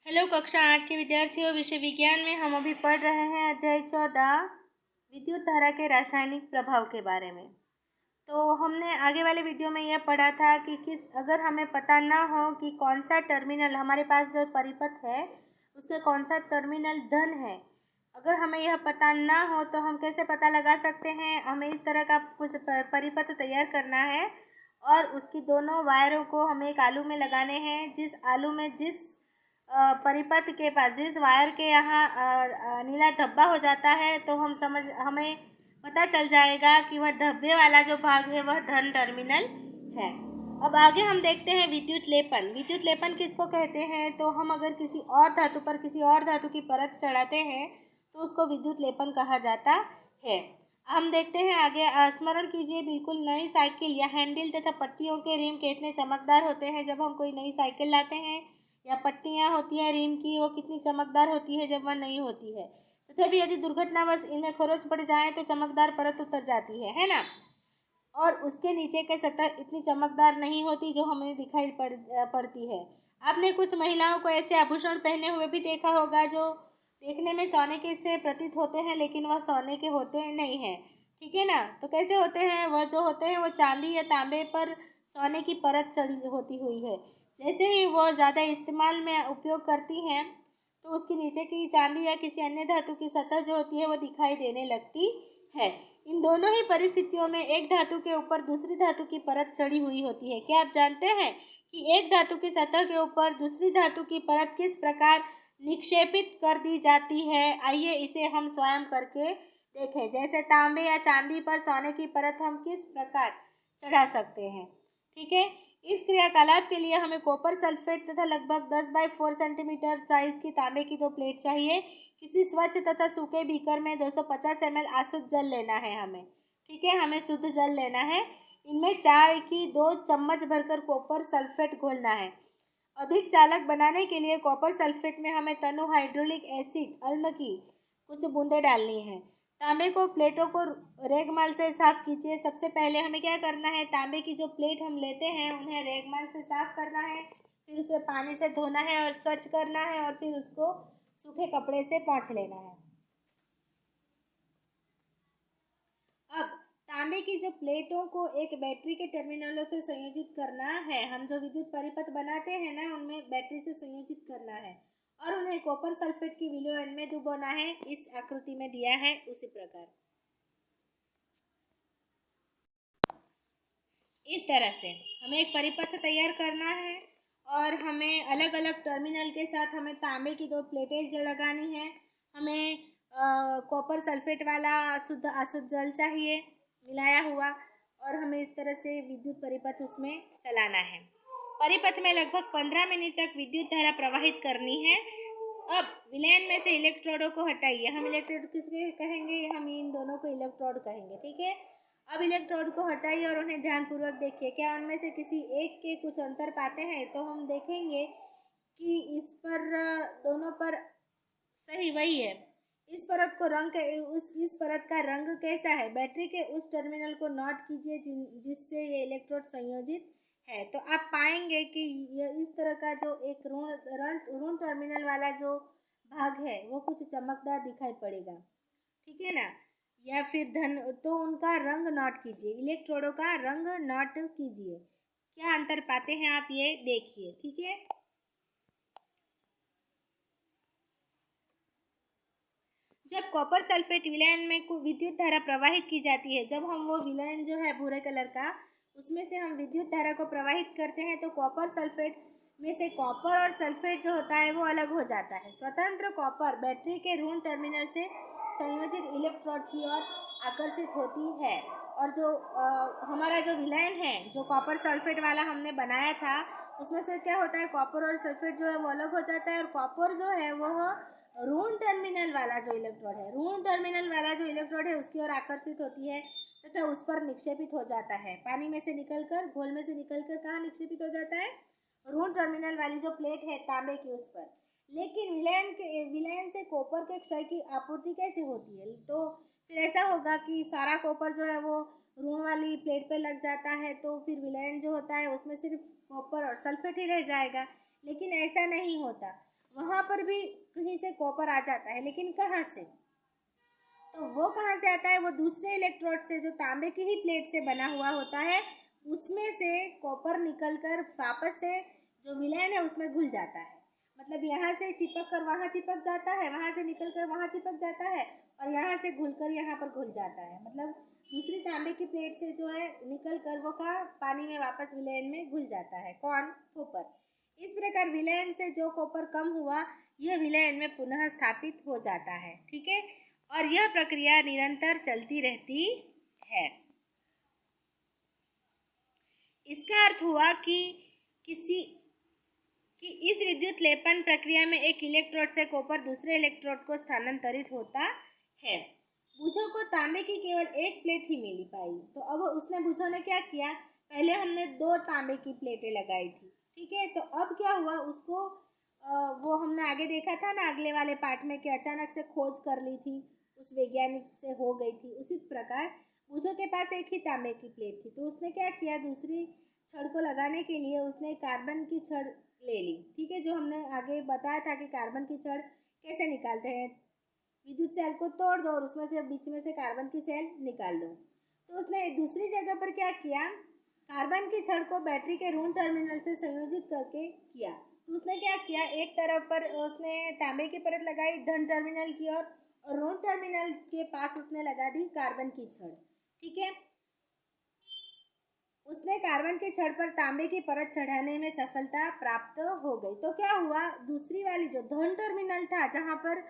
Hello कक्षा 8 के विद्यार्थियों, विषय विज्ञान में हम अभी पढ़ रहे हैं अध्याय 14 विद्युत धारा के रासायनिक प्रभाव के बारे में। तो हमने आगे वाले वीडियो में यह पढ़ा था कि अगर हमें पता ना हो कि कौन सा टर्मिनल हमारे पास जो परिपथ है उसका कौन सा टर्मिनल धन है, अगर हमें यह पता ना हो तो हम कैसे पता लगा सकते हैं। हमें इस तरह का कुछ परिपथ तैयार करना है और उसकी दोनों वायरों को हमें एक आलू में लगाने हैं। जिस आलू में जिस परिपथ के पास जिस वायर के यहाँ नीला धब्बा हो जाता है तो हमें पता चल जाएगा कि वह धब्बे वाला जो भाग है वह धन टर्मिनल है। अब आगे हम देखते हैं विद्युत लेपन। विद्युत लेपन किसको कहते हैं? तो हम अगर किसी और धातु पर किसी और धातु की परत चढ़ाते हैं तो उसको विद्युत लेपन कहा जाता है। हम देखते हैं आगे। स्मरण कीजिए, बिल्कुल नई साइकिल या हैंडल तथा पट्टियों के रिम कितने चमकदार होते हैं जब हम कोई नई साइकिल लाते हैं, या पट्टियाँ होती हैं रिम की, वो कितनी चमकदार होती है जब वह नहीं होती है। तथापि यदि दुर्घटनावश इनमें खरोंच पड़ जाए तो चमकदार परत उतर जाती है ना। और उसके नीचे के सतह इतनी चमकदार नहीं होती जो हमें दिखाई पड़ती है। आपने कुछ महिलाओं को ऐसे आभूषण पहने हुए भी देखा होगा जो देखने में सोने के से प्रतीत होते हैं लेकिन वह सोने के होते नहीं हैं। ठीक है ना। तो कैसे होते हैं? वह जो होते हैं वो चांदी या तांबे पर सोने की परत चढ़ी होती हुई है। जैसे ही वो ज़्यादा इस्तेमाल में उपयोग करती हैं तो उसके नीचे की चांदी या किसी अन्य धातु की सतह जो होती है वो दिखाई देने लगती है। इन दोनों ही परिस्थितियों में एक धातु के ऊपर दूसरी धातु की परत चढ़ी हुई होती है। क्या आप जानते हैं कि एक धातु की सतह के ऊपर दूसरी धातु की परत किस प्रकार निक्षेपित कर दी जाती है? आइए इसे हम स्वयं करके देखें। जैसे तांबे या चांदी पर सोने की परत हम किस प्रकार चढ़ा सकते हैं। ठीक है। इस क्रियाकलाप के लिए हमें कॉपर सल्फेट तथा लगभग 10/4 सेंटीमीटर साइज की तांबे की 2 प्लेट चाहिए। किसी स्वच्छ तथा सूखे बीकर में 250 ml आशुद्ध जल लेना है हमें। ठीक है, हमें शुद्ध जल लेना है। इनमें चाय की 2 चम्मच भरकर कॉपर सल्फेट घोलना है। अधिक चालक बनाने के लिए कॉपर सल्फेट में हमें तनु हाइड्रोलिक एसिड अल्म की कुछ बूंदें डालनी है। तांबे को प्लेटों को रेगमाल से साफ कीजिए। सबसे पहले हमें क्या करना है, तांबे की जो प्लेट हम लेते हैं उन्हें रेगमाल से साफ करना है, फिर उसे पानी से धोना है और स्वच्छ करना है और फिर उसको सूखे कपड़े से पोंछ लेना है। अब तांबे की जो प्लेटों को एक बैटरी के टर्मिनलों से संयोजित करना है। हम जो विद्युत परिपथ बनाते हैं ना उनमें बैटरी से संयोजित करना है और उन्हें कॉपर सल्फेट की विलयन में डुबोना है। इस आकृति में दिया है उसी प्रकार। इस तरह से हमें एक परिपथ तैयार करना है और हमें अलग अलग टर्मिनल के साथ हमें तांबे की 2 प्लेटें लगानी है। हमें कॉपर सल्फेट वाला अशुद्ध जल चाहिए मिलाया हुआ, और हमें इस तरह से विद्युत परिपथ उसमें चलाना है। परिपथ में लगभग 15 मिनट तक विद्युत धारा प्रवाहित करनी है। अब विलयन में से इलेक्ट्रोडों को हटाइए। हम इलेक्ट्रोड किसके कहेंगे? हम इन दोनों को इलेक्ट्रोड कहेंगे। ठीक है। अब इलेक्ट्रोड को हटाइए और उन्हें ध्यानपूर्वक देखिए। क्या उनमें से किसी एक के कुछ अंतर पाते हैं? तो हम देखेंगे कि इस पर दोनों पर सही वही है। इस परत को इस परत का रंग कैसा है? बैटरी के उस टर्मिनल को नोट कीजिए जिससे ये इलेक्ट्रोड संयोजित है। तो आप पाएंगे कि यह इस तरह का जो एक ऋण टर्मिनल वाला जो भाग है वो कुछ चमकदार दिखाई पड़ेगा। ठीक है ना। या फिर धन, तो उनका रंग नोट कीजिए। इलेक्ट्रोडों का रंग नोट कीजिए। क्या अंतर पाते हैं आप ये देखिए। ठीक है। जब कॉपर सल्फेट विलयन में विद्युत धारा प्रवाहित की जाती है, जब हम वो विलयन जो है भूरे कलर का उसमें से हम विद्युत धारा को प्रवाहित करते हैं तो कॉपर सल्फेट में से कॉपर और सल्फेट जो होता है वो अलग हो जाता है। स्वतंत्र कॉपर बैटरी के ऋण टर्मिनल से संयोजित इलेक्ट्रोड की ओर आकर्षित होती है, और जो हमारा जो विलयन है जो कॉपर सल्फेट वाला हमने बनाया था उसमें से क्या होता है, कॉपर और सल्फेट जो है वो अलग हो जाता है और कॉपर जो है वह ऋण टर्मिनल वाला जो इलेक्ट्रोड है उसकी ओर आकर्षित होती है तथा उस पर निक्षेपित हो जाता है। पानी में से निकलकर, घोल में से निकलकर कहाँ निक्षेपित हो जाता है? ऋण टर्मिनल वाली जो प्लेट है तांबे की उस पर। लेकिन विलयन से कॉपर के क्षय की आपूर्ति कैसे होती है? तो फिर ऐसा होगा कि सारा कॉपर जो है वो ऋण वाली प्लेट पे लग जाता है, तो फिर विलयन जो होता है उसमें सिर्फ कॉपर और सल्फेट ही रह जाएगा। लेकिन ऐसा नहीं होता। वहाँ पर भी कहीं से कॉपर आ जाता है, लेकिन कहाँ से? तो वो कहाँ से आता है? वो दूसरे इलेक्ट्रोड से, जो तांबे की ही प्लेट से बना हुआ होता है, उसमें से कॉपर निकलकर वापस से जो विलयन है उसमें घुल जाता है। मतलब यहाँ से चिपक कर वहाँ चिपक जाता है, वहाँ से निकल कर वहाँ चिपक जाता है, और यहाँ से घुल कर यहाँ पर घुल जाता है। मतलब दूसरी तांबे की प्लेट से जो है निकल कर वो का पानी में वापस विलयन में घुल जाता है। कौन? कॉपर। इस प्रकार विलयन से जो कॉपर कम हुआ, यह विलयन में पुनः स्थापित हो जाता है। ठीक है, और यह प्रक्रिया निरंतर चलती रहती है। इसका अर्थ हुआ कि इस विद्युत लेपन प्रक्रिया में एक इलेक्ट्रोड से कॉपर दूसरे इलेक्ट्रोड को स्थानांतरित होता है। बुझो को तांबे की केवल एक प्लेट ही मिली पाई, तो अब उसने बुझो ने क्या किया? पहले हमने 2 तांबे की प्लेटें लगाई थी, ठीक है। तो अब क्या हुआ उसको, वो हमने आगे देखा था ना अगले वाले पार्ट में, कि अचानक से खोज कर ली थी, उस वैज्ञानिक से हो गई थी। उसी प्रकार बुझो के पास एक ही तांबे की प्लेट थी, तो उसने क्या किया? दूसरी छड़ को लगाने के लिए उसने कार्बन की छड़ ले ली, ठीक है। जो हमने आगे बताया था कि कार्बन की छड़ कैसे निकालते हैं, विद्युत सेल को तोड़ दो और उसमें से बीच में से कार्बन की सेल निकाल दो। तो उसने दूसरी जगह पर क्या किया? कार्बन की छड़ को बैटरी के ऋण टर्मिनल से संयोजित करके किया। तो उसने क्या किया? एक तरफ पर उसने तांबे की परत लगाई धन टर्मिनल की ओर, और ऋण टर्मिनल के पास उसने लगा दी कार्बन की छड़, ठीक है। उसने कार्बन के छड़ पर तांबे की परत चढ़ाने में सफलता प्राप्त हो गई। तो क्या हुआ? दूसरी वाली जो धन टर्मिनल था, जहां पर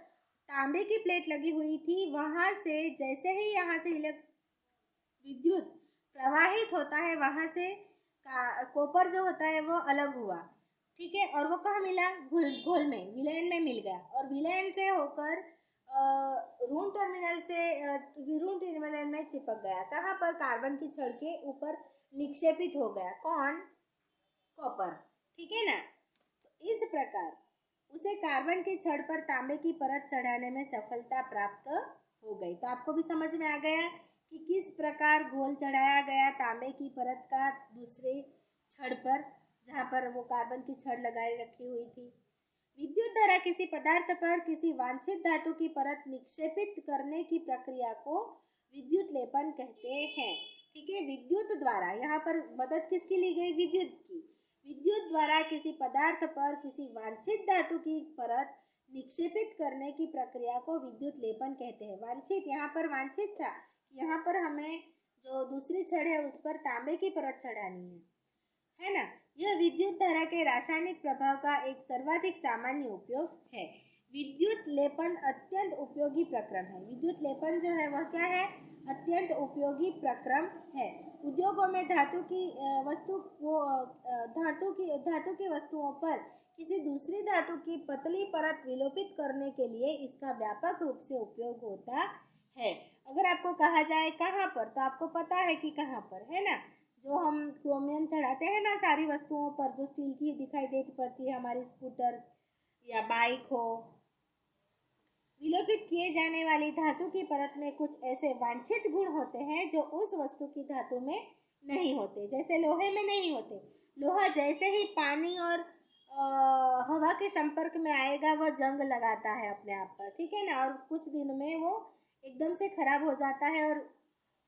तांबे की प्लेट लगी हुई थी, वहां से जैसे ही यहाँ से विद्युत प्रवाहित होता है, वहां से कॉपर जो होता है वो अलग हुआ, ठीक है। और वो कहाँ मिला? घोल में, विलयन में मिल गया, और विलयन से होकर ऋण टर्मिनल से ऋण टर्मिनल में चिपक गया। कहाँ पर? कार्बन की छड़ के ऊपर निक्षेपित हो गया। कौन? कॉपर, ठीक है ना। तो इस प्रकार उसे कार्बन की छड़ पर तांबे की परत चढ़ाने में सफलता प्राप्त हो गई। तो आपको भी समझ में आ गया कि किस प्रकार घोल चढ़ाया गया तांबे की परत का दूसरे छड़ पर, जहाँ पर वो कार्बन की छड़ लगाई रखी हुई थी। विद्युत धारा किसी पदार्थ पर किसी वांछित धातु की परत निक्षेपित करने की प्रक्रिया को विद्युत लेपन कहते हैं, ठीक है। विद्युत द्वारा, यहाँ पर मदद किसकी ली गई? विद्युत की। विद्युत द्वारा किसी पदार्थ पर किसी वांछित धातु की परत निक्षेपित करने की प्रक्रिया को विद्युत लेपन कहते हैं। वांछित, यहाँ पर वांछित था, यहाँ पर हमें जो दूसरी छड़ है उस पर तांबे की परत चढ़ानी है ना। यह विद्युत धारा के रासायनिक प्रभाव का एक सर्वाधिक सामान्य उपयोग है। विद्युत लेपन अत्यंत उपयोगी प्रक्रम है। विद्युत लेपन जो है वह क्या है? अत्यंत उपयोगी प्रक्रम है। उद्योगों में धातु की वस्तुओं पर किसी दूसरी धातु की पतली परत विलोपित करने के लिए इसका व्यापक रूप से उपयोग होता है। अगर आपको कहा जाए कहाँ पर, तो आपको पता है कि कहाँ पर, है ना। जो हम क्रोमियम चढ़ाते हैं ना सारी वस्तुओं पर, जो स्टील की दिखाई देती पड़ती है, हमारी स्कूटर या बाइक हो, विलोपित किए जाने वाली धातु की परत में कुछ ऐसे वांछित गुण होते हैं जो उस वस्तु की धातु में नहीं होते। जैसे लोहे में नहीं होते। लोहा जैसे ही पानी और हवा के संपर्क में आएगा, वह जंग लगाता है अपने आप पर, ठीक है ना। और कुछ दिन में वो एकदम से खराब हो जाता है और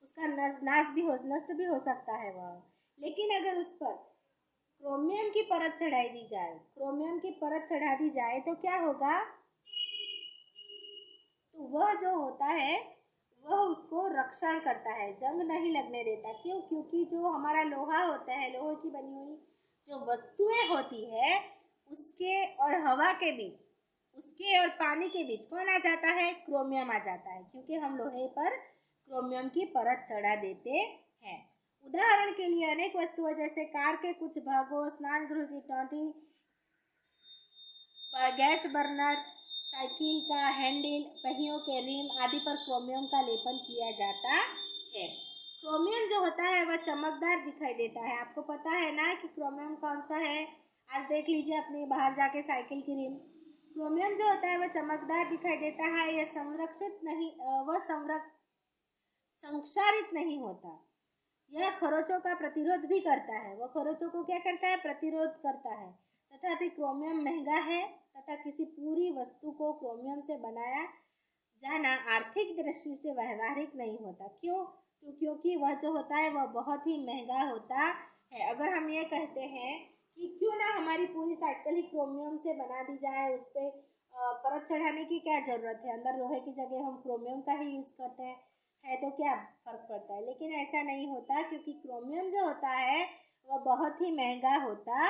उसका नष्ट भी हो सकता है वह। लेकिन अगर उस पर क्रोमियम की परत चढ़ाई दी जाए, क्रोमियम की परत चढ़ा दी जाए, तो क्या होगा? तो वह जो होता है वह उसको रक्षण करता है, जंग नहीं लगने देता। क्यों? क्योंकि जो हमारा लोहा होता है, लोहे की बनी हुई जो वस्तुएं होती है, उसके और हवा के बीच, उसके और पानी के बीच कौन आ जाता है? क्रोमियम आ जाता है, क्योंकि हम लोहे पर क्रोमियम की परत चढ़ा देते हैं। उदाहरण के लिए अनेक वस्तुएं जैसे कार के कुछ भागों, स्नान गृह की टोंटी, गैस बर्नर, साइकिल का हैंडल, पहियों के रिम आदि पर क्रोमियम का लेपन किया जाता है। क्रोमियम जो होता है वह चमकदार दिखाई देता है। आपको पता है ना कि क्रोमियम कौन सा है? आज देख लीजिए अपने बाहर जाके साइकिल की रिम। क्रोमियम जो होता है वह चमकदार दिखाई देता है। यह संरक्षित नहीं, संक्षारित नहीं होता। यह खरोचों का प्रतिरोध भी करता है। वह खरोचों को क्या करता है? प्रतिरोध करता है। तथापि क्रोमियम महंगा है तथा किसी पूरी वस्तु को क्रोमियम से बनाया जाना आर्थिक दृष्टि से व्यवहारिक नहीं होता। क्यों? क्योंकि वह जो होता है वह बहुत ही महंगा होता है। अगर हम ये कहते हैं कि क्यों ना हमारी पूरी साइकिल ही क्रोमियम से बना दी जाए, उस पर परत चढ़ाने की क्या ज़रूरत है, अंदर लोहे की जगह हम क्रोमियम का ही यूज़ करते हैं, तो क्या फ़र्क पड़ता है। लेकिन ऐसा नहीं होता, क्योंकि क्रोमियम जो होता है वह बहुत ही महंगा होता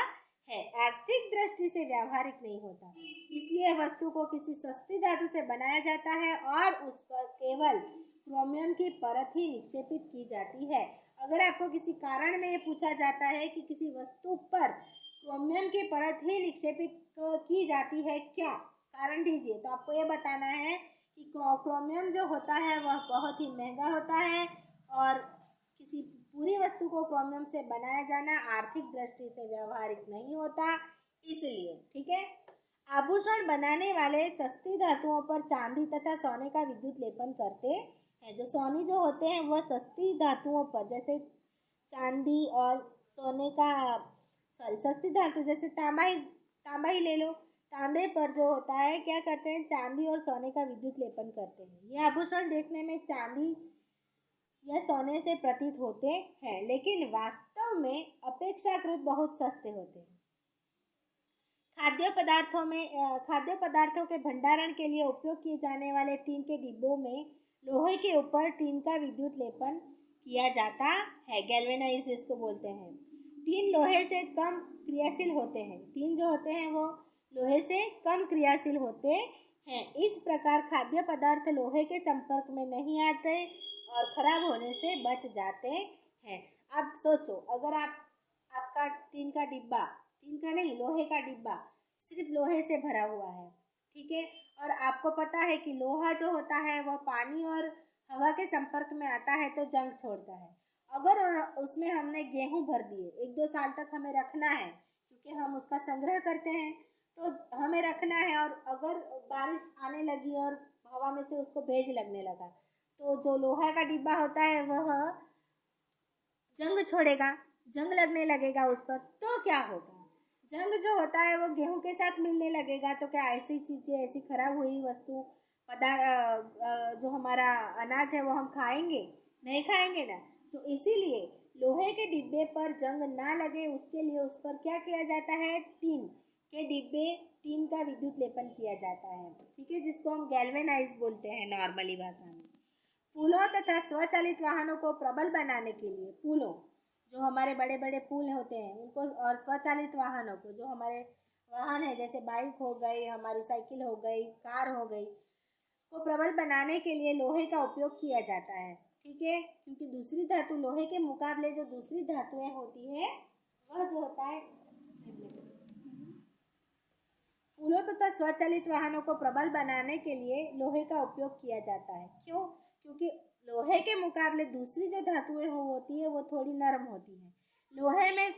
है, आर्थिक दृष्टि से व्यावहारिक नहीं होता। इसलिए वस्तु को किसी सस्ती धातु से बनाया जाता है और उस पर केवल क्रोमियम की परत ही निक्षेपित की जाती है। अगर आपको किसी कारण में ये पूछा जाता है कि किसी वस्तु पर क्रोमियम की परत ही निक्षेपित की जाती है, क्या कारण दीजिए, तो आपको ये बताना है कि क्रोमियम जो होता है वह बहुत ही महंगा होता है और किसी पूरी वस्तु को क्रोमियम से बनाया जाना आर्थिक दृष्टि से व्यवहारिक नहीं होता, इसलिए। ठीक है। आभूषण बनाने वाले सस्ती धातुओं पर चांदी तथा सोने का विद्युत लेपन करते हैं। जो सोनी जो होते हैं वह सस्ती धातुओं पर, जैसे चांदी और सोने का सस्ती धातु जैसे तांबा ही ले लो, तांबे पर जो होता है क्या करते हैं, चांदी और सोने का विद्युत लेपन करते हैं। ये आभूषण देखने में चांदी या सोने से प्रतीत होते हैं, लेकिन वास्तव में अपेक्षाकृत बहुत सस्ते होते हैं। खाद्य पदार्थों के भंडारण के लिए उपयोग किए जाने वाले टीन के डिब्बों में लोहे के ऊपर टीन का विद्युत लेपन किया जाता है, गैल्वेनाइज इसको बोलते हैं। टीन लोहे से कम क्रियाशील होते हैं। टीन जो होते हैं वो लोहे से कम क्रियाशील होते हैं। इस प्रकार खाद्य पदार्थ लोहे के संपर्क में नहीं आते और खराब होने से बच जाते हैं। अब सोचो, अगर आपका टीन का नहीं, लोहे का डिब्बा सिर्फ लोहे से भरा हुआ है, ठीक है, और आपको पता है कि लोहा जो होता है वह पानी और हवा के संपर्क में आता है तो जंग छोड़ता है। अगर उसमें हमने गेहूं भर दिए, 1-2 साल तक हमें रखना है, क्योंकि हम उसका संग्रह करते हैं तो हमें रखना है, और अगर बारिश आने लगी और हवा में से उसको भेज लगने लगा, तो जो लोहा का डिब्बा होता है वह जंग छोड़ेगा, जंग लगने लगेगा उस पर, तो क्या होगा, जंग जो होता है वो गेहूं के साथ मिलने लगेगा। तो क्या ऐसी चीज़ें, ऐसी खराब हुई वस्तु जो हमारा अनाज है वो हम खाएंगे? नहीं खाएंगे ना। तो इसीलिए लोहे के डिब्बे पर जंग ना लगे उसके लिए उस पर क्या किया जाता है, टीन का विद्युत लेपन किया जाता है, ठीक है, जिसको हम गैल्वेनाइज बोलते हैं नॉर्मली भाषा में। पुलों तथा स्वचालित वाहनों को प्रबल बनाने के लिए, पुलों जो हमारे बड़े बड़े पुल होते हैं उनको, और स्वचालित वाहनों को, जो हमारे वाहन है जैसे बाइक हो गई, हमारी साइकिल हो गई, कार हो गई, को प्रबल बनाने के लिए लोहे का उपयोग किया जाता है, ठीक है, क्योंकि दूसरी धातु, लोहे के मुकाबले जो दूसरी धातुएं होती है वह जो होता है, पुलों तथा स्वचालित वाहनों को प्रबल बनाने के लिए लोहे का उपयोग किया जाता है। क्यों? क्योंकि लोहे के मुकाबले दूसरी जो धातुएं होती है वो थोड़ी नरम होती है। लोहे में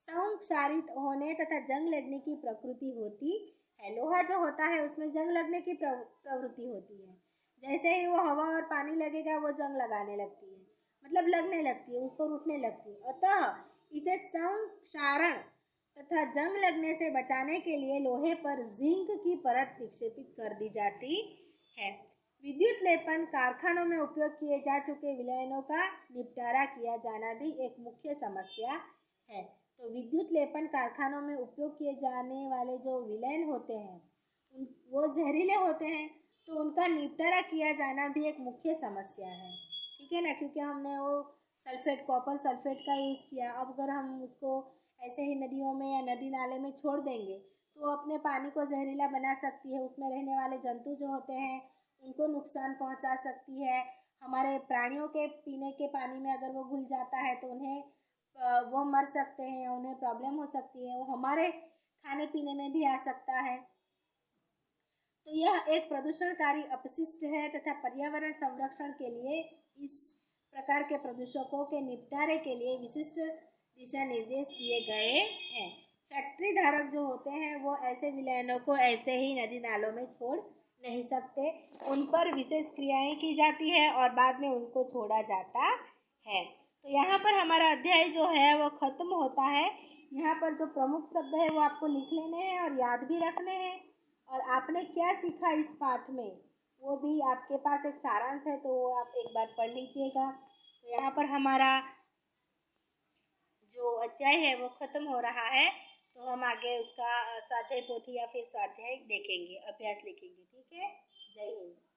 संक्षारित होने तथा जंग लगने की प्रकृति होती है। लोहा जो होता है उसमें जंग लगने की प्रवृत्ति होती है। जैसे ही वो हवा और पानी लगेगा वो जंग लगाने लगती है, मतलब लगने लगती है, उस पर उठने लगती है। अतः इसे संक्षारण तथा जंग लगने से बचाने के लिए लोहे पर जिंक की परत निक्षेपित कर दी जाती है। विद्युत लेपन कारखानों में उपयोग किए जा चुके विलयनों का निपटारा किया जाना भी एक मुख्य समस्या है। तो विद्युत लेपन कारखानों में उपयोग किए जाने वाले जो विलयन होते हैं वो जहरीले होते हैं, तो उनका निपटारा किया जाना भी एक मुख्य समस्या है, ठीक है ना, क्योंकि हमने वो कॉपर सल्फेट का यूज़ किया। अब अगर हम उसको ऐसे ही नदियों में या नदी नाले में छोड़ देंगे तो अपने पानी को जहरीला बना सकती है, उसमें रहने वाले जंतु जो होते हैं उनको नुकसान पहुंचा सकती है। हमारे प्राणियों के पीने के पानी में अगर वो घुल जाता है तो वो मर सकते हैं, उन्हें प्रॉब्लम हो सकती है, वो हमारे खाने पीने में भी आ सकता है। तो यह एक प्रदूषणकारी अपशिष्ट है तथा पर्यावरण संरक्षण के लिए इस प्रकार के प्रदूषकों के निपटारे के लिए विशिष्ट दिशा निर्देश दिए गए हैं। फैक्ट्री धारक जो होते हैं वो ऐसे विलयनों को ऐसे ही नदी नालों में छोड़ नहीं सकते, उन पर विशेष क्रियाएं की जाती है और बाद में उनको छोड़ा जाता है। तो यहाँ पर हमारा अध्याय जो है वो खत्म होता है। यहाँ पर जो प्रमुख शब्द है वो आपको लिख लेने हैं और याद भी रखने हैं। और आपने क्या सीखा इस पाठ में वो भी आपके पास एक सारांश है, तो वो आप एक बार पढ़ लीजिएगा। तो यहाँ पर हमारा जो अध्याय है वो ख़त्म हो रहा है। तो हम आगे उसका स्वाध्याय पोथी या फिर स्वाध्याय देखेंगे, अभ्यास लिखेंगे। ठीक है। जय हिंद।